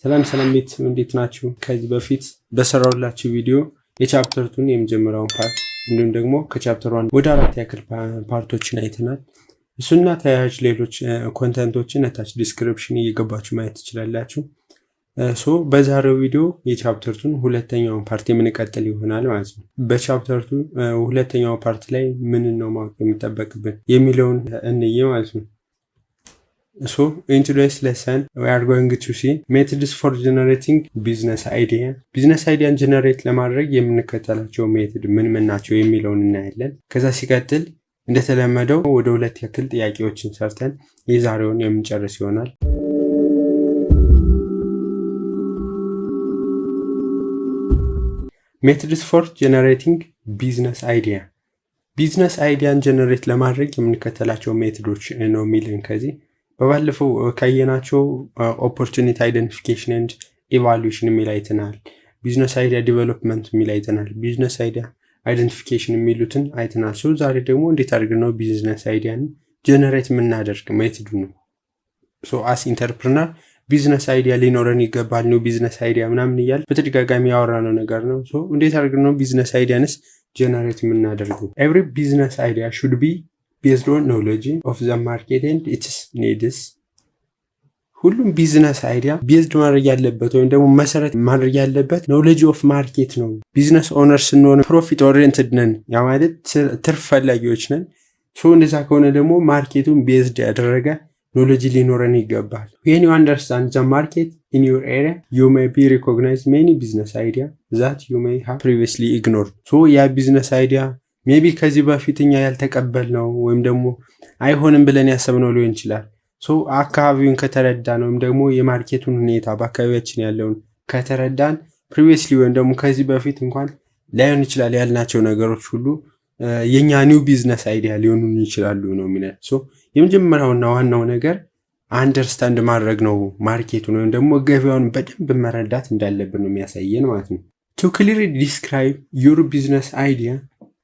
ሰላም ቤት እንዴት ናችሁ? ከዚህ በፊት በሰራሁላችሁ ቪዲዮ የቻፕተር 2 የመጀመሪያውን ፓርት እንዲሁም ደግሞ ከቻፕተር 1 ወደ 4 ያክል ፓርቶችን አይተናል። እሱና ተያያዥ ሌሎች ኮንተንቶችን አታች ዲስክሪፕሽን እየገባችሁ ማየት ትችላላችሁ። በዛሬው ቪዲዮ የቻፕተር 2 ሁለተኛውን ፓርት የምንቀጥል ይሆናል ማለት ነው። በቻፕተር 2 ሁለተኛው ፓርት ላይ ምን ነው ማወቅ የሚጠበቅብን የሚለውን እንይ ማለት ነው። In today's lesson, we are going to see methods for generating business idea. Business idea generate ለማድረግ የምንከተላቸው ሜተድ ምን ናቸው የሚለውን እናያለን። ከዛ ሲቀጥል እንደተለመደው ወደ ሁለት ያክል ጥያቄዎችን ሰርተን የዛሬውን የምንጨርስ ይሆናል። Methods for generating business idea. Business idea generate ለማድረግ የምንከተላቸው ሜተዶች ነው የሚልን ከዚህ በባለፈው ካየናቸው ኦፖርቹኒቲ አይደንቲፊኬሽን ኤንድ ኢቫሉዌሽን የሚላይተናል፣ ቢዝነስ አይዲያ ዲቨሎፕመንት የሚላይተናል፣ ቢዝነስ አይዲያ አይደንቲፊኬሽን የሚሉትን አይተናል። ዛሬ ደግሞ እንዴት አድርገን ነው ቢዝነስ አይዲያን ጀነሬት የምናደርግ ሜተዱ ነው። አስ ኢንተርፕረነር ቢዝነስ አይዲያ ሊኖረን ይገባል ነው ቢዝነስ አይዲያ ምናምን እያል በተደጋጋሚ ያወራነው ነገር ነው። እንዴት አድርገን ነው ቢዝነስ አይዲያንስ ጀነሬት የምናደርገው? ኤቭሪ ቢዝነስ አይዲያ should be based on knowledge of the market and its needs. ሁሉም ቢዝነስ አይዲያ ቤዝድ ማድረግ ያለበት ወይም ደግሞ መሰረት ማድረግ ያለበት ኖሌጅ ኦፍ ማርኬት ነው። ቢዝነስ ኦነር ስንሆን ፕሮፊት ኦሪየንትድ ነን፣ ያ ማለት ትርፍ ፈላጊዎች ነን። እንደዛ ከሆነ ደግሞ ማርኬቱን ቤዝድ ያደረገ ኖሌጅ ሊኖረን ይገባል። when you understand the market in your area you may be recognize many business idea that you may have previously ignored. ያ ቢዝነስ አይዲያ ሜቢ ከዚህ በፊትኛ ያልተቀበልነው ወይም ደግሞ አይሆንም ብለን ያሰብነው ሊሆን ይችላል። አካባቢውን ከተረዳን ወይም ደግሞ የማርኬቱን ሁኔታ በአካባቢያችን ያለውን ከተረዳን ፕሪቪየስሊ ወይም ደግሞ ከዚህ በፊት እንኳን ላይሆን ይችላል ያልናቸው ነገሮች ሁሉ የኛ ኒው ቢዝነስ አይዲያ ሊሆኑ ይችላሉ ነው የሚለው። የመጀመሪያውና ዋናው ነገር አንደርስታንድ ማድረግ ነው ማርኬቱን ወይም ደግሞ ገበያውን በደንብ መረዳት እንዳለብን ነው የሚያሳየን ማለት ነው። to clearly describe your business idea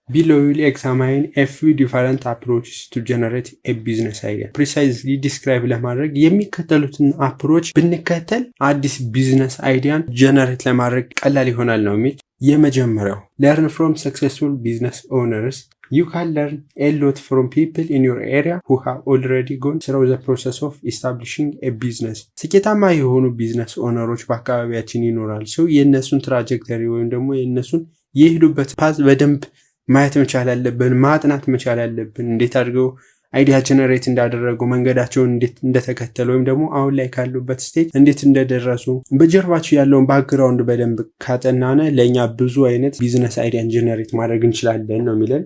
below will examine a few different approaches to generate a business idea. Precisely describe ለማድረግ የሚከተሉትን አፕሮች ብንከተል አዲስ ቢዝነስ አይዲያን ጀነሬት ለማድረግ ቀላል ይሆናል ነው የሚል። የመጀመሪያው learn from successful business owners. You can learn a lot from people in your area who have already gone through the process of establishing a business. ስኬታማ የሆኑ ቢዝነስ ኦነሮች በአካባቢያችን ይኖራል። የነሱን ትራጀክተሪ ወይም ደግሞ የነሱን የሄዱበት ፓዝ በደንብ ማየት መቻል አለብን፣ ማጥናት መቻል አለብን። እንዴት አድርገው አይዲያ ጀነሬት እንዳደረጉ፣ መንገዳቸውን እንዴት እንደተከተሉ ወይም ደግሞ አሁን ላይ ካሉበት ስቴጅ እንዴት እንደደረሱ በጀርባቸው ያለውን ባክግራውንድ በደንብ ካጠናነ ለኛ ብዙ አይነት ቢዝነስ አይዲያን ጀነሬት ማድረግ እንችላለን ነው የሚለን።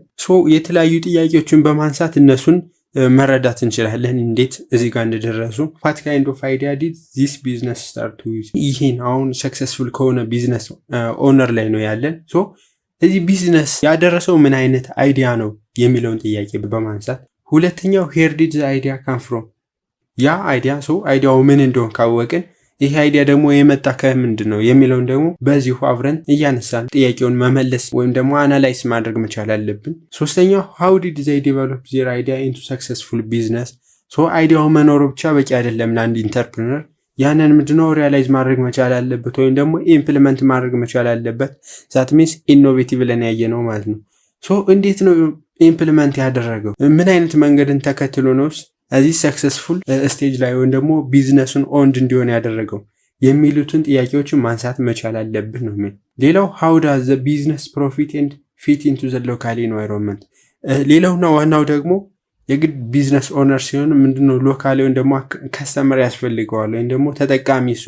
የተለያዩ ጥያቄዎችን በማንሳት እነሱን መረዳት እንችላለን እንዴት እዚህ ጋር እንደደረሱ። what kind of idea did this business start with? ይሄን አሁን ሰክሰስፉል ከሆነ ቢዝነስ ኦነር ላይ ነው ያለን። እዚህ ቢዝነስ ያደረሰው ምን አይነት አይዲያ ነው የሚለውን ጥያቄ በማንሳት ሁለተኛው where did the idea come from? ያ አይዲያ አይዲያው ምን እንደሆነ ካወቅን ይሄ አይዲያ ደግሞ የመጣ ከምንድን ነው የሚለውን ደግሞ በዚሁ አብረን እያነሳን ጥያቄውን መመለስ ወይም ደግሞ አናላይዝ ማድረግ መቻል አለብን። ሶስተኛው how did they develop their idea into successful business? አይዲያው መኖሩ ብቻ በቂ አይደለም ለአንድ ኢንተርፕረነር። ያንን ምንድነው ሪያላይዝ ማድረግ መቻል አለበት ወይም ደግሞ ኢምፕሊመንት ማድረግ መቻል አለበት። that means ኢኖቬቲቭ ብለን ያየነው ማለት ነው። እንዴት ነው ኢምፕሊመንት ያደረገው? ምን አይነት መንገድን ተከትሎ ነው እዚህ ሰክሰስፉል ስቴጅ ላይ ወይም ደግሞ ቢዝነሱን ኦንድ እንዲሆን ያደረገው የሚሉትን ጥያቄዎችን ማንሳት መቻል አለብን ነው የሚል። ሌላው how does the business profit and fit into the local environment? ሌላውና ዋናው ደግሞ የግድ ቢዝነስ ኦነር ሲሆን ምንድነው ሎካል ወይም ደግሞ ከስተመር ያስፈልገዋል ወይም ደግሞ ተጠቃሚ እሱ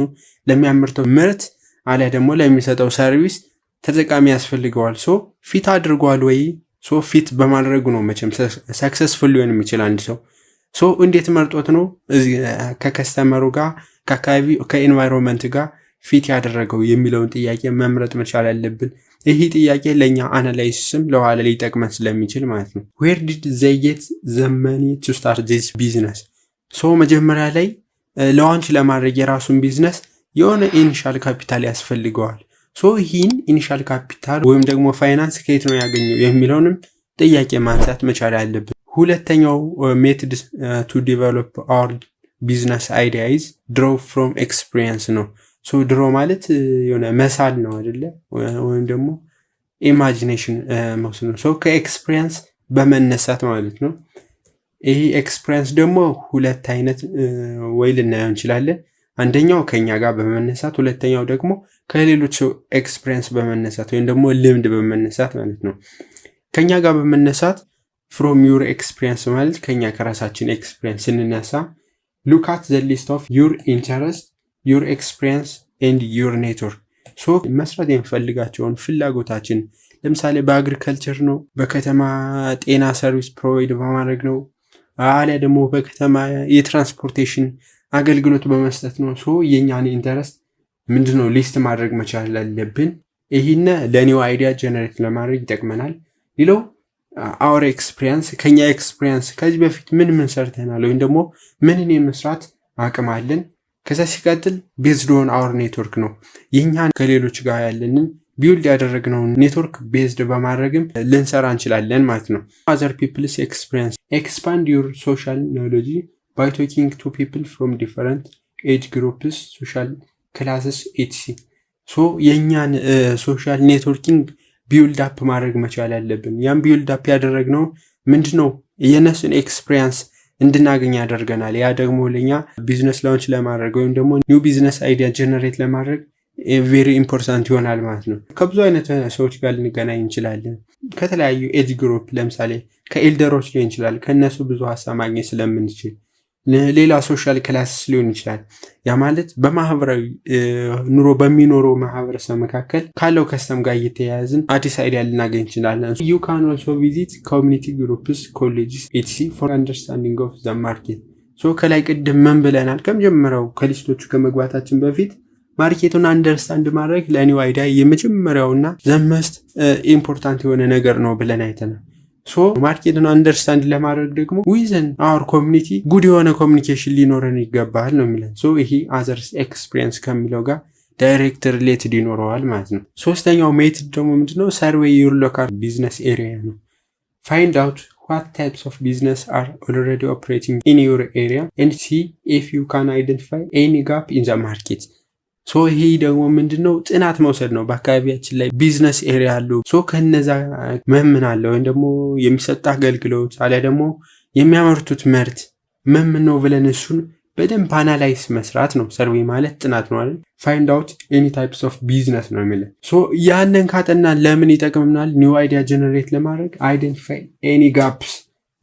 ለሚያመርተው ምርት አለ ደግሞ ለሚሰጠው ሰርቪስ ተጠቃሚ ያስፈልገዋል። ፊት አድርጓል ወይ? ፊት በማድረጉ ነው መቼም ሰክሰስፉል ሊሆን የሚችል አንድ ሰው። እንዴት መርጦት ነው እዚህ ከከስተመሩ ጋር ከአካባቢ ከኤንቫይሮንመንት ጋር ፊት ያደረገው የሚለውን ጥያቄ መምረጥ መቻል አለብን። ይሄ ጥያቄ ለኛ አናላይሲስም ለኋላ ሊጠቅመን ስለሚችል ማለት ነው። where did they get the money to start this business? መጀመሪያ ላይ ላውንች ለማድረግ የራሱን ቢዝነስ የሆነ ኢኒሻል ካፒታል ያስፈልገዋል። ይህን ኢኒሻል ካፒታል ወይም ደግሞ ፋይናንስ ከየት ነው ያገኘው የሚለውንም ጥያቄ ማንሳት መቻል አለብን። ሁለተኛው ሜተድ to develop our business idea is draw from experience ነው። ሶ ድሮ ማለት የሆነ መሳል ነው አይደለ? ወይም ደግሞ ኢማጂኔሽን መውሰድ ነው። ሶ ከኤክስፒሪየንስ በመነሳት ማለት ነው። ይሄ ኤክስፒሪየንስ ደግሞ ሁለት አይነት ወይ ልናየው እንችላለን። አንደኛው ከኛ ጋር በመነሳት፣ ሁለተኛው ደግሞ ከሌሎች ሰው ኤክስፒሪየንስ በመነሳት ወይም ደግሞ ልምድ በመነሳት ማለት ነው። ከኛ ጋር በመነሳት ፍሮም ዩር ኤክስፒሪየንስ ማለት ከኛ ከራሳችን ኤክስፒሪየንስ ስንነሳ ሉክ አት ዘ ሊስት ኦፍ ዩር ኢንተረስት ዩር ኤክስፒሪየንስ ኤንድ ዩር ኔትወርክ። ሶ መስራት የሚፈልጋቸውን ፍላጎታችን ለምሳሌ በአግሪከልቸር ነው፣ በከተማ ጤና ሰርቪስ ፕሮቫይድ በማድረግ ነው፣ አሊያ ደግሞ በከተማ የትራንስፖርቴሽን አገልግሎት በመስጠት ነው። ሶ የኛን ኢንተረስት ምንድነው ሊስት ማድረግ መቻል አለብን። ይህን ለኒው አይዲያ ጀነሬት ለማድረግ ይጠቅመናል። ሌላው አወር ኤክስፒሪየንስ ከኛ ኤክስፒሪየንስ ከዚህ በፊት ምን ሰርተናል ወይም ደግሞ ምንን የመስራት አቅም አለን። ከዛ ሲቀጥል ቤዝድ ኦን አወር ኔትወርክ ነው። የኛን ከሌሎች ጋር ያለንን ቢውልድ ያደረግነው ኔትወርክ ቤዝድ በማድረግም ልንሰራ እንችላለን ማለት ነው። other people's experience expand your social knowledge by talking to people from different age groups social classes etc. ሶ የኛን ሶሻል ኔትወርኪንግ ቢውልድ አፕ ማድረግ መቻል አለብን። ያን ቢውልድ አፕ ያደረግነው ምንድነው የነሱን ኤክስፒሪየንስ እንድናገኝ ያደርገናል። ያ ደግሞ ለኛ ቢዝነስ ላውንች ለማድረግ ወይም ደግሞ ኒው ቢዝነስ አይዲያ ጀነሬት ለማድረግ ቬሪ ኢምፖርታንት ይሆናል ማለት ነው። ከብዙ አይነት ሰዎች ጋር ልንገናኝ እንችላለን። ከተለያዩ ኤጅ ግሩፕ ለምሳሌ ከኤልደሮች ሊሆን ይችላል። ከነሱ ብዙ ሀሳብ ማግኘት ስለምንችል ሌላ ሶሻል ክላስ ሊሆን ይችላል። ያ ማለት በማህበራዊ ኑሮ በሚኖረው ማህበረሰብ መካከል ካለው ከስተም ጋር እየተያያዝን አዲስ አይዲያ ልናገኝ እንችላለን። you can also visit community groups colleges etc for understanding of the market. ሶ ከላይ ቅድም ምን ብለናል? ከመጀመሪያው ከሊስቶቹ ከመግባታችን በፊት ማርኬቱን አንደርስታንድ ማድረግ ለኒው አይዲያ የመጀመሪያውና ዘመስት ኢምፖርታንት የሆነ ነገር ነው ብለን አይተናል። ሶ ማርኬቱን አንደርስታንድ ለማድረግ ደግሞ ዊዝን አወር ኮሚኒቲ ጉድ የሆነ ኮሚኒኬሽን ሊኖረን ይገባል ነው የሚለን። ሶ ይሄ አዘርስ ኤክስፒሪየንስ ከሚለው ጋር ዳይሬክት ሪሌትድ ይኖረዋል ማለት ነው። ሶስተኛው ሜትድ ደግሞ ምንድነው? ሰርቬይ ዩር ሎካል ቢዝነስ ኤሪያ ነው። ፋይንድ አውት what types of business are already operating in your area and see if you can identify any gap in the market. ሶ ይሄ ደግሞ ምንድነው? ጥናት መውሰድ ነው። በአካባቢያችን ላይ ቢዝነስ ኤሪያ አሉ። ሶ ከነዛ ምን አለ ወይም ደግሞ የሚሰጥ አገልግሎት አለ ደግሞ የሚያመርቱት ምርት ምን ነው ብለን እሱን በደንብ አናላይዝ መስራት ነው። ሰርቬይ ማለት ጥናት ነው አይደል? ፋይንድ አውት ኤኒ ታይፕስ ኦፍ ቢዝነስ ነው የሚለው። ሶ ያንን ካጠናን ለምን ይጠቅምናል? ኒው አይዲያ ጀነሬት ለማድረግ አይደንቲፋይ ኤኒ ጋፕስ።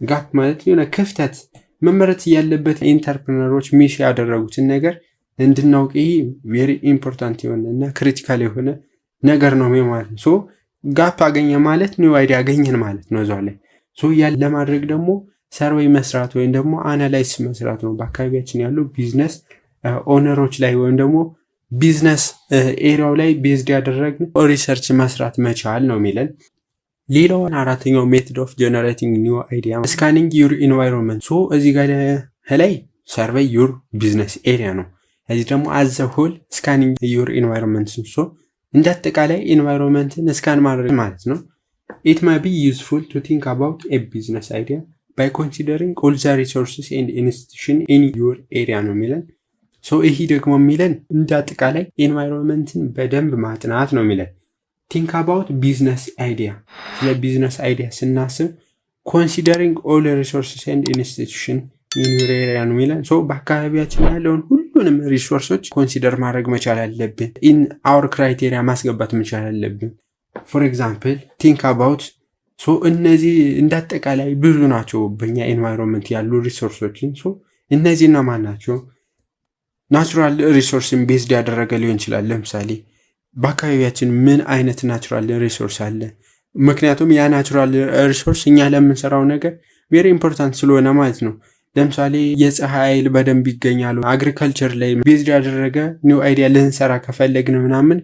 ጋፕ ማለት የሆነ ክፍተት መመረት ያለበት ኢንተርፕረነሮች ሚስ ያደረጉትን ነገር እንድናውቅ ይሄ ቬሪ ኢምፖርታንት የሆነ እና ክሪቲካል የሆነ ነገር ነው ማለት ነው። ሶ ጋፕ አገኘ ማለት ኒው አይዲያ አገኘን ማለት ነው እዛው ላይ። ሶ ያ ለማድረግ ደግሞ ሰርቬይ መስራት ወይም ደግሞ አናላይዝ መስራት ነው። በአካባቢያችን ያሉ ቢዝነስ ኦነሮች ላይ ወይም ደግሞ ቢዝነስ ኤሪያው ላይ ቤዝድ ያደረግን ሪሰርች መስራት መቻል ነው የሚለን። ሌላው አራተኛው ሜትድ ኦፍ ጀነሬቲንግ ኒው አይዲያ ስካኒንግ ዩር ኢንቫይሮንመንት። ሶ እዚህ ጋር ላይ ሰርቬይ ዩር ቢዝነስ ኤሪያ ነው። እዚህ ደግሞ አዘ ሆል ስካኒንግ ዩር ኢንቫይሮንመንት። ሶ እንዳጠቃላይ ኢንቫይሮንመንትን ስካን ማድረግ ማለት ነው። ኢት ማይ ቢ ዩዝፉል ቱ ቲንክ አባውት ኤ ቢዝነስ አይዲያ ባይ ኮንሲደሪንግ ኦል ዘ ሪሶርስስ ኤንድ ኢንስቲትዩሽን ኢን ዩር ኤሪያ ነው የሚለን። ሶ ይሄ ደግሞ የሚለን እንዳጠቃላይ ኢንቫይሮንመንትን በደንብ ማጥናት ነው የሚለን። ቲንክ አባውት ቢዝነስ አይዲያ። ስለ ቢዝነስ አይዲያ ስናስብ ኮንሲደሪንግ ኦል ሪሶርስስ ኤንድ ኢንስቲትዩሽን ኢን ዩር ኤሪያ ነው የሚለን። ሶ በአካባቢያችን ያለውን ሁሉንም ሪሶርሶች ኮንሲደር ማድረግ መቻል አለብን። ኢን አወር ክራይቴሪያ ማስገባት መቻል አለብን። ፎር ኤግዛምፕል ቲንክ አባውት። ሶ እነዚህ እንዳጠቃላይ ብዙ ናቸው በእኛ ኤንቫይሮንመንት ያሉ ሪሶርሶችን። ሶ እነዚህና ማን ናቸው? ናቹራል ሪሶርስን ቤዝድ ያደረገ ሊሆን ይችላል። ለምሳሌ በአካባቢያችን ምን አይነት ናቹራል ሪሶርስ አለ? ምክንያቱም ያ ናቹራል ሪሶርስ እኛ ለምንሰራው ነገር ቬሪ ኢምፖርታንት ስለሆነ ማለት ነው። ለምሳሌ የፀሐይ ኃይል በደንብ ይገኛሉ። አግሪከልቸር ላይ ቤዝድ ያደረገ ኒው አይዲያ ልንሰራ ከፈለግን ምናምን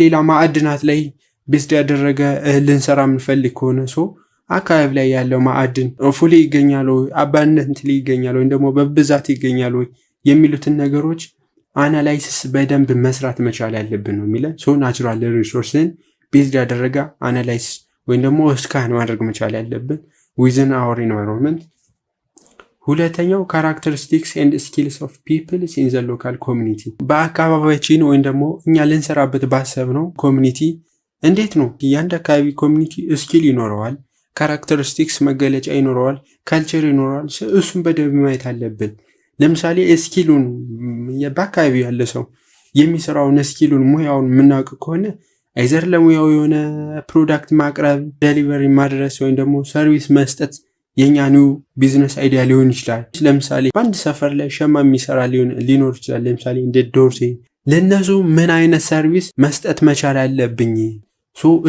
ሌላ ማዕድናት ላይ ቤዝድ ያደረገ ልንሰራ የምንፈልግ ከሆነ ሶ አካባቢ ላይ ያለው ማዕድን ፉሊ ይገኛል ወይ፣ አባንደንት ላይ ይገኛል ወይ፣ ደግሞ በብዛት ይገኛል ወይ የሚሉትን ነገሮች አናላይሲስ በደንብ መስራት መቻል ያለብን ነው የሚለን። ሶ ናቹራል ሪሶርስን ቤዝድ ያደረገ አናላይሲስ ወይም ደግሞ ስካን ማድረግ መቻል ያለብን ዊዝን አወር ኢንቫይሮንመንት። ሁለተኛው ካራክተሪስቲክስ ኤንድ ስኪልስ ኦፍ ፒፕልስ ኢን ዘ ሎካል ኮሚኒቲ በአካባቢያችን ወይም ደግሞ እኛ ልንሰራበት ባሰብነው ኮሚኒቲ እንዴት ነው የአንድ አካባቢ ኮሚኒቲ ስኪል ይኖረዋል፣ ካራክተሪስቲክስ መገለጫ ይኖረዋል፣ ካልቸር ይኖረዋል። እሱን በደንብ ማየት አለብን። ለምሳሌ ስኪሉን በአካባቢው ያለ ሰው የሚሰራውን ስኪሉን ሙያውን የምናውቅ ከሆነ አይዘር ለሙያው የሆነ ፕሮዳክት ማቅረብ፣ ዴሊቨሪ ማድረስ ወይም ደግሞ ሰርቪስ መስጠት የኛ ኒው ቢዝነስ አይዲያ ሊሆን ይችላል። ለምሳሌ በአንድ ሰፈር ላይ ሸማ የሚሰራ ሊኖር ይችላል። ለምሳሌ እንደ ዶርሴ ለነሱ ምን አይነት ሰርቪስ መስጠት መቻል አለብኝ?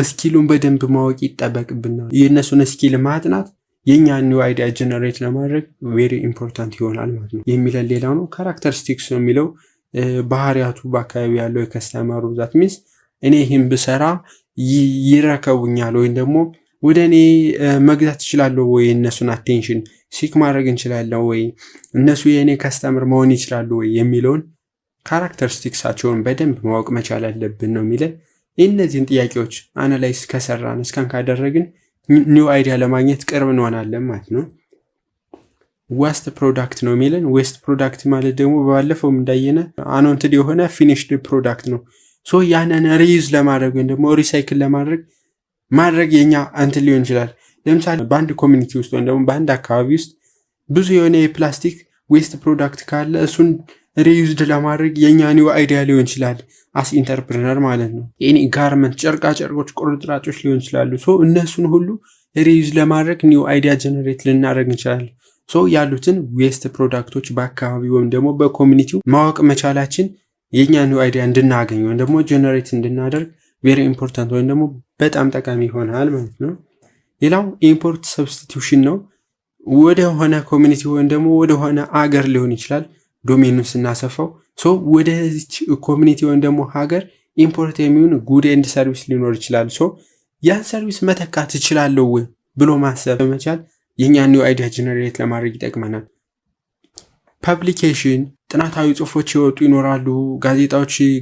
ስኪሉን በደንብ ማወቅ ይጠበቅብናል። የእነሱን ስኪል ማጥናት የኛ ኒው አይዲያ ጀነሬት ለማድረግ ቬሪ ኢምፖርታንት ይሆናል ማለት ነው የሚለን ሌላው ነው። ካራክተሪስቲክስ ነው የሚለው ባህሪያቱ በአካባቢ ያለው የከስተመሩ ዛት ሚንስ እኔ ይህን ብሰራ ይረከቡኛል ወይም ደግሞ ወደ እኔ መግዛት ይችላለሁ ወይ፣ እነሱን አቴንሽን ሲክ ማድረግ እንችላለን ወይ፣ እነሱ የእኔ ከስተመር መሆን ይችላሉ ወይ የሚለውን ካራክተሪስቲክሳቸውን በደንብ ማወቅ መቻል አለብን ነው የሚለን። እነዚህን ጥያቄዎች አናላይዝ ከሰራን እስካን ካደረግን ኒው አይዲያ ለማግኘት ቅርብ እንሆናለን ማለት ነው። ዌስት ፕሮዳክት ነው የሚለን። ዌስት ፕሮዳክት ማለት ደግሞ ባለፈው እንዳየነ አንወንትድ የሆነ ፊኒሽድ ፕሮዳክት ነው። ያንን ሪዩዝ ለማድረግ ወይም ደግሞ ሪሳይክል ለማድረግ የኛ እንትን ሊሆን ይችላል። ለምሳሌ በአንድ ኮሚኒቲ ውስጥ ወይም ደግሞ በአንድ አካባቢ ውስጥ ብዙ የሆነ የፕላስቲክ ዌስት ፕሮዳክት ካለ እሱን ሪዩዝድ ለማድረግ የኛ ኒው አይዲያ ሊሆን ይችላል አስ ኢንተርፕረነር ማለት ነው። ኤኒ ጋርመንት፣ ጨርቃ ጨርቆች፣ ቁርጥራጮች ሊሆን ይችላሉ። እነሱን ሁሉ ሪዩዝ ለማድረግ ኒው አይዲያ ጀነሬት ልናደርግ እንችላለን። ያሉትን ዌስት ፕሮዳክቶች በአካባቢ ወይም ደግሞ በኮሚኒቲው ማወቅ መቻላችን የኛ ኒው አይዲያ እንድናገኝ ወይም ደግሞ ጀነሬት እንድናደርግ ቬሪ ኢምፖርታንት ወይም ደግሞ በጣም ጠቃሚ ይሆናል ማለት ነው። ሌላው ኢምፖርት ሰብስቲቱሽን ነው። ወደ ሆነ ኮሚኒቲ ወይም ደግሞ ወደ ሆነ አገር ሊሆን ይችላል ዶሜኑን ስናሰፋው ወደዚች ኮሚኒቲ ወይም ደግሞ ሀገር ኢምፖርት የሚሆን ጉድ ኤንድ ሰርቪስ ሊኖር ይችላል። ያን ሰርቪስ መተካት እችላለሁ ብሎ ማሰብ መቻል የኛ ኒው አይዲያ ጀነሬት ለማድረግ ይጠቅመናል። ፐብሊኬሽን ጥናታዊ ጽሁፎች ይወጡ ይኖራሉ።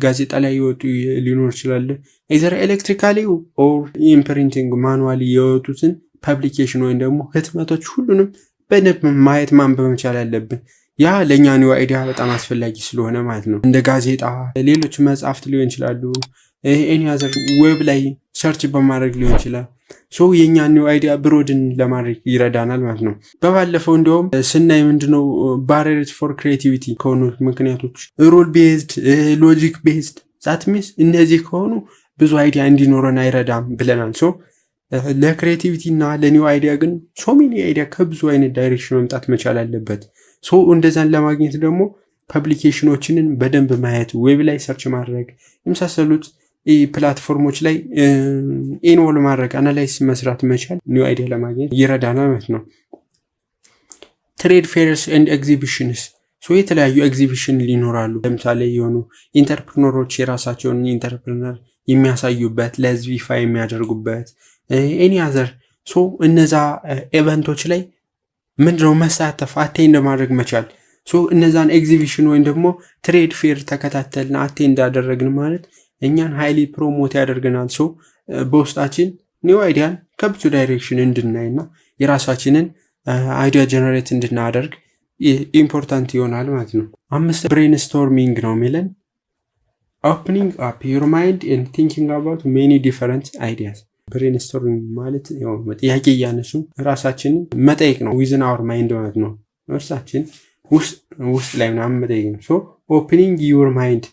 ጋዜጣ ላይ ይወጡ ሊኖር ይችላል። either ኤሌክትሪካሊ ኦር ኢምፕሪንቲንግ ማኑዋሊ የወጡትን ፐብሊኬሽን ወይም ደግሞ ህትመቶች ሁሉንም በደንብ ማየት ማንበብ መቻል አለብን። ያ ለኛ ኒው አይዲያ በጣም አስፈላጊ ስለሆነ ማለት ነው። እንደ ጋዜጣ፣ ሌሎች መጽሐፍት ሊሆን ይችላሉ። ኤኒ አዘር ዌብ ላይ ሰርች በማድረግ ሊሆን ይችላል። የኛ ኒው አይዲያ ብሮድን ለማድረግ ይረዳናል ማለት ነው። በባለፈው እንደውም ስናይ ምንድነው ባሪየርስ ፎር ክሬቲቪቲ ከሆኑ ምክንያቶች ሩል ቤዝድ፣ ሎጂክ ቤዝድ ዛት ሚንስ እነዚህ ከሆኑ ብዙ አይዲያ እንዲኖረን አይረዳም ብለናል። ለክሬቲቪቲ እና ለኒው አይዲያ ግን ሜኒ አይዲያ ከብዙ አይነት ዳይሬክሽን መምጣት መቻል አለበት። እንደዛን ለማግኘት ደግሞ ፐብሊኬሽኖችንን በደንብ ማየት፣ ዌብ ላይ ሰርች ማድረግ የመሳሰሉት ፕላትፎርሞች ላይ ኢንቮልቭ ማድረግ፣ አናላይስ መስራት መቻል ኒው አይዲያ ለማግኘት ይረዳናል ማለት ነው። ትሬድ ፌርስ ኤንድ ኤግዚቢሽንስ የተለያዩ ኤግዚቢሽን ሊኖራሉ። ለምሳሌ የሆኑ ኢንተርፕረነሮች የራሳቸውን ኢንተርፕረነር የሚያሳዩበት፣ ለህዝብ ይፋ የሚያደርጉበት ኤኒ አዘር እነዛ ኤቨንቶች ላይ ምንድነው መሳተፍ፣ አቴንድ ማድረግ መቻል። እነዛን ኤግዚቢሽን ወይም ደግሞ ትሬድ ፌር ተከታተልን አቴንድ አደረግን ማለት እኛን ሃይሊ ፕሮሞት ያደርገናል። በውስጣችን ኒው አይዲያን ከብዙ ዳይሬክሽን እንድናይና የራሳችንን አይዲያ ጀነሬት እንድናደርግ ኢምፖርታንት ይሆናል ማለት ነው። 5 ብሬንስቶርሚንግ ነው የሚለን። ኦፕኒንግ አፕ ዩር ማይንድ ኤንድ ቲንኪንግ አባውት ሜኒ ዲፈረንት አይዲያስ። ብሬንስቶርሚንግ ማለት ጥያቄ እያነሱ ራሳችንን መጠየቅ ነው። ዊዝን አወር ማይንድ ማለት ነው። እርሳችን ውስጥ ላይ ምናምን መጠየቅ ነው። ኦፕኒንግ ዩር ማይንድ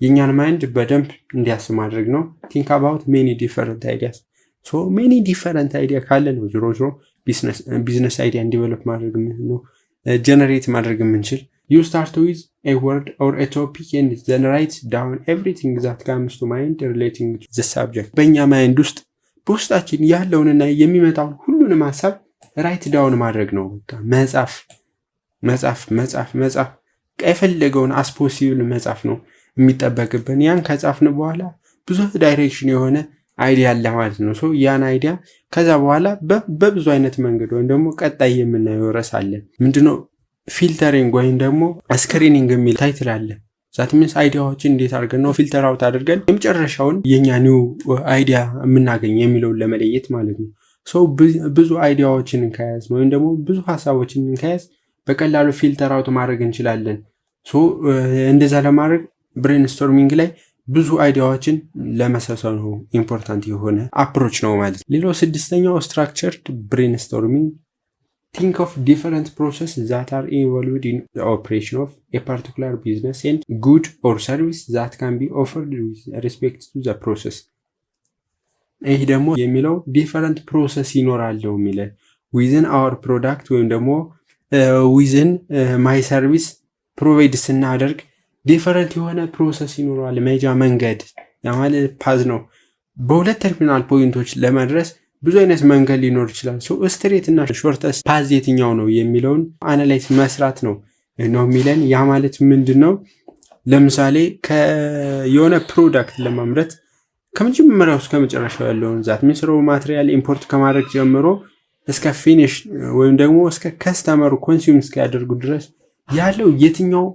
የኛን ማይንድ በደንብ እንዲያስብ ማድረግ ነው። ቲንክ አባውት ሜኒ ዲፈረንት አይዲያስ። ሜኒ ዲፈረንት አይዲያ ካለ ነው ዞሮ ቢዝነስ አይዲያ ዲቨሎፕ ማድረግ ነው ጀነሬት ማድረግ የምንችል። ዩ ስታርት ዊዝ ኤ ወርድ ኦር ኤ ቶፒክ ኤንድ ዘን ራይት ዳውን ኤቭሪቲንግ ዛት ካምስ ቱ ማይንድ ሪሌቲንግ ቱ ዘ ሳብጀክት። በእኛ ማይንድ ውስጥ በውስጣችን ያለውንና የሚመጣውን ሁሉንም ሀሳብ ራይት ዳውን ማድረግ ነው። መጻፍ የፈለገውን አስፖሲብል መጻፍ ነው የሚጠበቅብን። ያን ከጻፍን በኋላ ብዙ ዳይሬክሽን የሆነ አይዲያ አለ ማለት ነው። ያን አይዲያ ከዛ በኋላ በብዙ አይነት መንገድ ወይም ደግሞ ቀጣይ የምናየው ርዕስ አለ። ምንድነው ፊልተሪንግ ወይም ደግሞ ስክሪኒንግ የሚል ታይትል አለ። ዛት ሚንስ አይዲያዎችን እንዴት አድርገን ነው ፊልተር አውት አድርገን የመጨረሻውን የኛ ኒው አይዲያ የምናገኝ የሚለውን ለመለየት ማለት ነው። ብዙ አይዲያዎችን እንከያዝ ወይም ደግሞ ብዙ ሀሳቦችን እንከያዝ በቀላሉ ፊልተር አውት ማድረግ እንችላለን። እንደዛ ለማድረግ ብሬንስቶርሚንግ ላይ ብዙ አይዲያዎችን ለመሰብሰብ ነው ኢምፖርታንት የሆነ አፕሮች ነው ማለት። ሌላው ስድስተኛው ስትራክቸርድ ብሬንስቶርሚንግ think of different processes that are involved in the operation of a particular business and good or service that can be offered with respect to the process. ይህ ደግሞ የሚለው ዲፈረንት ፕሮሰስ ይኖራል የሚለው within our product ወይም ደግሞ within my service ፕሮቫይድ ስናደርግ ዲፈረንት የሆነ ፕሮሰስ ይኖራል። መጃ መንገድ ማለት ፓዝ ነው። በሁለት ተርሚናል ፖይንቶች ለመድረስ ብዙ አይነት መንገድ ሊኖር ይችላል። ስትሬት እና ሾርተስ ፓዝ የትኛው ነው የሚለውን አናላይዝ መስራት ነው የሚለን። ያ ማለት ምንድነው? ለምሳሌ የሆነ ፕሮዳክት ለማምረት ከመጀመሪያው እስከ መጨረሻው ያለውን ዛት ሚስሮ ማቴሪያል ኢምፖርት ከማድረግ ጀምሮ እስከ ፊኒሽ ወይም ደግሞ እስከ ከስተመሩ ኮንሱም እስኪያደርጉ ድረስ ያለው የትኛው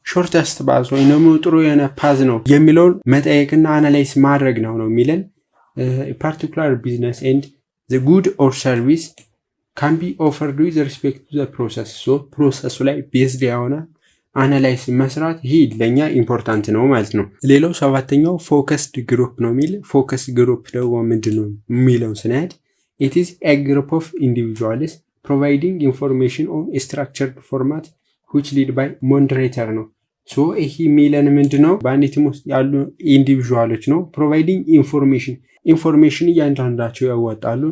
ሾርተስት ፓዝ ወይ ደግሞ ጥሩ የሆነ ፓዝ ነው የሚለውን መጠየቅና አናላይዝ ማድረግ ነው የሚለን። A particular business and the good or service can be offered with respect to the process. So process ላይ based የሆነ አናላይዝ መስራት ይሄ ለኛ ኢምፖርታንት ነው ማለት ነው። ሌላው ሰባተኛው ፎከስድ ግሩፕ ነው የሚል። ፎከስ ግሩፕ ደግሞ ምንድነው የሚለው ስናድ it is a group of individuals providing information on a structured format which lead by moderator ነው። ይሄ ሚለን ምንድነው? በአንድ ቲም ውስጥ ያሉ ኢንዲቪጁዋሎች ነው ፕሮቫይዲንግ ኢንፎርሜሽን እያንዳንዳቸው ያወጣሉ።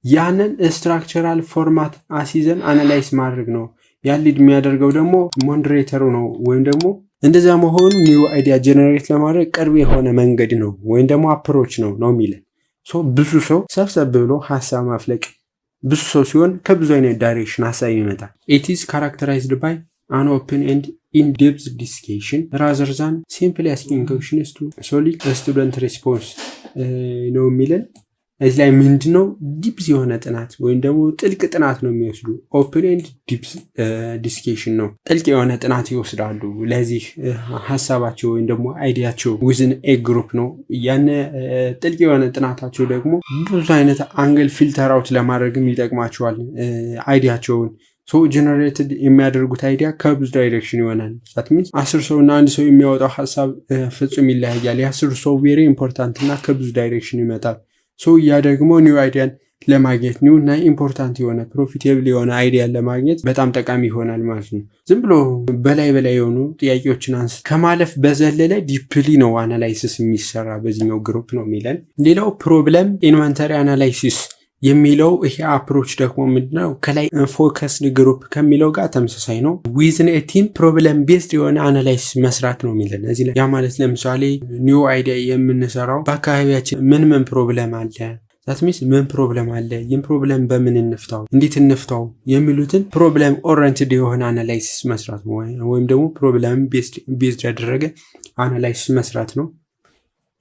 ያንን ስትራክቸራል ፎርማት አሲዘን አናላይዝ ማድረግ ነው። ያን ሊድ የሚያደርገው ደግሞ ሞዴሬተሩ ነው። ወይም ደግሞ እንደዛ መሆኑ ኒው አይዲያ ጀነሬት ለማድረግ ቅርብ የሆነ መንገድ ነው ወይም ደግሞ አፕሮች ነው የሚለን። ብዙ ሰው ሰብሰብ ብሎ ሀሳብ ማፍለቅ ብዙ ሰው ሲሆን ከብዙ አይነት ዳይሬክሽን ሀሳብ ይመጣል። it is characterized by an open and in-depth discussion rather than simply asking questions to solicit a student response ነው የሚለን። እዚህ ላይ ምንድነው ዲፕስ የሆነ ጥናት ወይም ደግሞ ጥልቅ ጥናት ነው የሚወስዱ። ኦፕን ኤንድ ዲፕስ ዲስከሽን ነው፣ ጥልቅ የሆነ ጥናት ይወስዳሉ ለዚህ ሀሳባቸው ወይም ደግሞ አይዲያቸው within a group ነው። ያን ጥልቅ የሆነ ጥናታቸው ደግሞ ብዙ አይነት አንግል ፊልተር አውት ለማድረግም ይጠቅማቸዋል አይዲያቸውን። ጀነሬትድ የሚያደርጉት አይዲያ ከብዙ ዳይሬክሽን ይሆናል። that means 10 ሰው እና አንድ ሰው የሚያወጣው ሐሳብ ፍጹም ይለያያል። የ10 ሰው ቬሪ ኢምፖርታንት እና ከብዙ ዳይሬክሽን ይመጣል። ያ ደግሞ ኒው አይዲያን ለማግኘት ኒው እና ኢምፖርታንት የሆነ ፕሮፊቴብል የሆነ አይዲያን ለማግኘት በጣም ጠቃሚ ይሆናል ማለት ነው። ዝም ብሎ በላይ የሆኑ ጥያቄዎችን አንስ ከማለፍ በዘለለ ዲፕሊ ነው አናላይሲስ የሚሰራ በዚህኛው ግሩፕ ነው የሚለን። ሌላው ፕሮብለም ኢንቨንተሪ አናላይሲስ የሚለው ይሄ አፕሮች ደግሞ ምንድነው? ከላይ ፎከስድ ግሩፕ ከሚለው ጋር ተመሳሳይ ነው። ዊዝን ኤ ቲም ፕሮብለም ቤዝድ የሆነ አናላይሲስ መስራት ነው የሚለን እዚህ ላይ። ያ ማለት ለምሳሌ ኒው አይዲያ የምንሰራው በአካባቢያችን ምን ፕሮብለም አለ፣ ዛት ሚንስ ምን ፕሮብለም አለ፣ ይህን ፕሮብለም በምን እንፍታው፣ እንዴት እንፍታው የሚሉትን ፕሮብለም ኦሪየንትድ የሆነ አናላይሲስ መስራት ነው ወይም ደግሞ ፕሮብለም ቤዝድ ያደረገ አናላይሲስ መስራት ነው።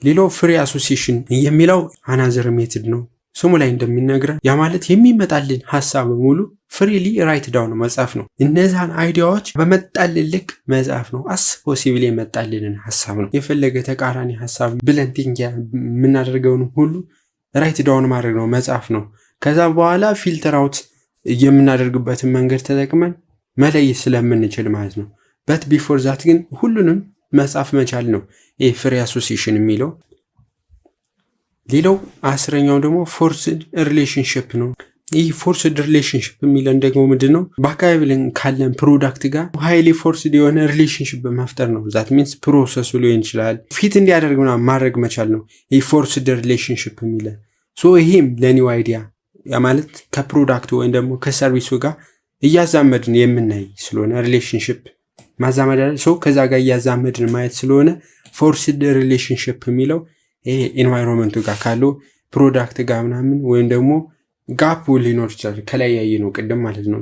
ሌላው ፍሪ አሶሲዬሽን የሚለው አናዘር ሜትድ ነው። ስሙ ላይ እንደሚነግረን ያ ማለት የሚመጣልን ሐሳብ ሙሉ ፍሪሊ ራይት ዳውን መጻፍ ነው። እነዛን አይዲያዎች በመጣልን ልክ መጻፍ ነው። ፖሲብል የመጣልንን ሐሳብ ነው። የፈለገ ተቃራኒ ሐሳብ ብለን ቲንክ የምናደርገውን ሁሉ ራይት ዳውን ማድረግ ነው፣ መጻፍ ነው። ከዛ በኋላ ፊልተር አውት የምናደርግበትን መንገድ ተጠቅመን መለየት ስለምንችል ማለት ነው። በት ቢፎር ዛት ግን ሁሉንም መጻፍ መቻል ነው ይሄ ፍሪ አሶሲዬሽን የሚለው። ሌላው 10ኛው ደግሞ ፎርስድ ሪሌሽንሺፕ ነው። ይህ ፎርስድ ሪሌሽንሺፕ የሚለን ደግሞ ምንድነው? በአካባቢ ላይ ካለን ፕሮዳክት ጋር ሃይሊ ፎርስድ የሆነ ሪሌሽንሺፕ በመፍጠር ነው። ዛት ሚንስ ፕሮሰሱ ሊሆን ይችላል ፊት እንዲያደርግ ማድረግ መቻል ነው ይህ ፎርስድ ሪሌሽንሺፕ የሚለን። ይሄም ለኒው አይዲያ ያ ማለት ከፕሮዳክቱ ወይም ደግሞ ከሰርቪሱ ጋር እያዛመድን የምናይ ስለሆነ ሪሌሽንሺፕ ማዛመድ ከዛ ጋር እያዛመድን ማየት ስለሆነ ፎርስድ ሪሌሽንሺፕ የሚለው ይሄ ኢንቫይሮንመንቱ ጋር ካለው ፕሮዳክት ጋር ምናምን ወይም ደግሞ ጋፕ ሊኖር ይችላል ከላይ ያየነው ቅድም ማለት ነው።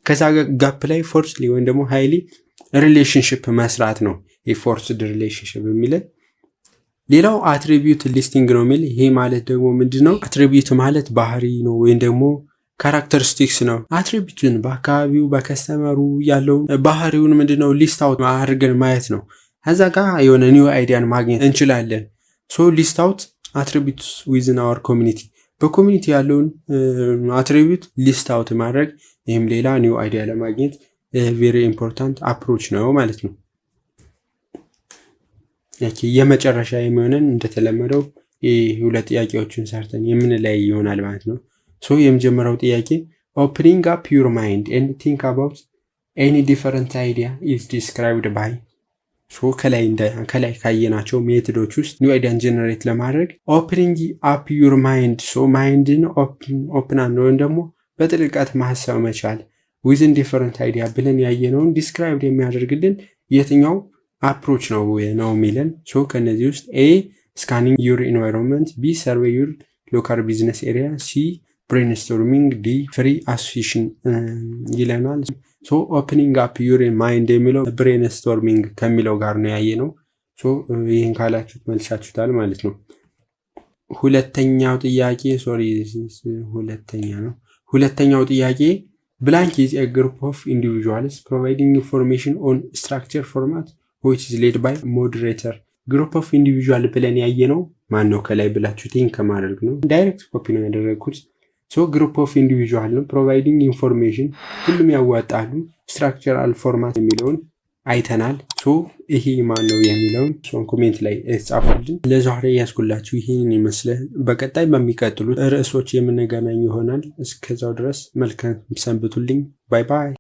ከዛ ጋፕ ላይ ፎርስሊ ወይም ደግሞ ሃይሊ ሪሌሽንሺፕ መስራት ነው የፎርስድ ሪሌሽንሺፕ የሚለው። ሌላው አትሪቢዩት ሊስቲንግ ነው የሚል። ይሄ ማለት ደግሞ ምንድነው? አትሪቢዩት ማለት ባህሪ ነው ወይም ደግሞ ካራክተሪስቲክስ ነው። አትሪቢዩትን በአካባቢው በከስተመሩ ያለው ባህሪውን ምንድነው ሊስት አውት አድርገን ማየት ነው። ከዛ ጋር የሆነ ኒው አይዲያን ማግኘት እንችላለን። ሊስት አውት አትሪቢዩትስ ዊዝን አወር ኮሚኒቲ፣ በኮሚኒቲ ያለውን አትሪቢዩት ሊስት አውት ማድረግ፣ ይህም ሌላ ኒው አይዲያ ለማግኘት ቬሪ ኢምፖርታንት አፕሮች ነው ማለት ነው። የመጨረሻ የሚሆነን እንደተለመደው ሁለት ጥያቄዎችን ሰርተን የምንለያይ ይሆናል ማለት ነው። ሶ የመጀመሪያው ጥያቄ ኦፕኒንግ አፕ ዩር ማይንድ ኤንድ ቲንክ አባውት ኤኒ ዲፈረንት አይዲያ ኢዝ ዲስክራይብድ ባይ። ሶ ከላይ ካየናቸው ሜቶዶች ውስጥ ኒው አይዲያን ጀነሬት ለማድረግ ኦፕኒንግ አፕ ዩር ማይንድ፣ ሶ ማይንድን ኦፕን ወይም ደግሞ በጥልቀት ማሰብ መቻል ዊዝን ዲፈረንት አይዲያ ብለን ያየነውን ዲስክራይብድ የሚያደርግልን የትኛው አፕሮች ነው የሚለን። ሶ ከነዚህ ውስጥ ኤ ስካኒንግ ዩር ኢንቫይሮንመንት፣ ቢ ሰርቬይ ዩር ሎካል ቢዝነስ ኤሪያ፣ ሲ ብሬንስቶርሚንግ፣ ዲ ፍሪ አሶሲሽን ይለናል። ሶ ኦፕኒንግ አፕ ዩር ማይንድ የሚለው ብሬንስቶርሚንግ ከሚለው ጋር ነው ያየ ነው። ሶ ይህን ካላችሁት መልሳችሁታል ማለት ነው። ሁለተኛው ጥያቄ ብላንክ ኢዝ ኤ ግሩፕ ኦፍ ኢንዲቪዥዋልስ ፕሮቫይዲንግ ኢንፎርሜሽን ኦን ስትራክቸር ፎርማት ዊች ኢዝ ሌድ ባይ ሞዴሬተር። ግሩፕ ኦፍ ኢንዲቪዥዋል ብለን ያየ ነው ማን ነው ከላይ ብላችሁ ቲንክ ከማድረግ ነው። ዳይሬክት ኮፒ ነው ያደረግኩት። ሶ ግሩፕ ኦፍ ኢንዲቪዥዋል ነው። ፕሮቫይዲንግ ኢንፎርሜሽን ሁሉም ያዋጣሉ። ስትራክቸራል ፎርማት የሚለውን አይተናል። ሶ ይሄ ማን ነው የሚለውን ኮሜንት ላይ ጻፉልን። ለዛሬ ያስኩላችሁ ይሄን ይመስላል። በቀጣይ በሚቀጥሉት ርዕሶች የምንገናኝ ይሆናል። እስከዛው ድረስ መልካም ሰንብቱልኝ። ባይ ባይ።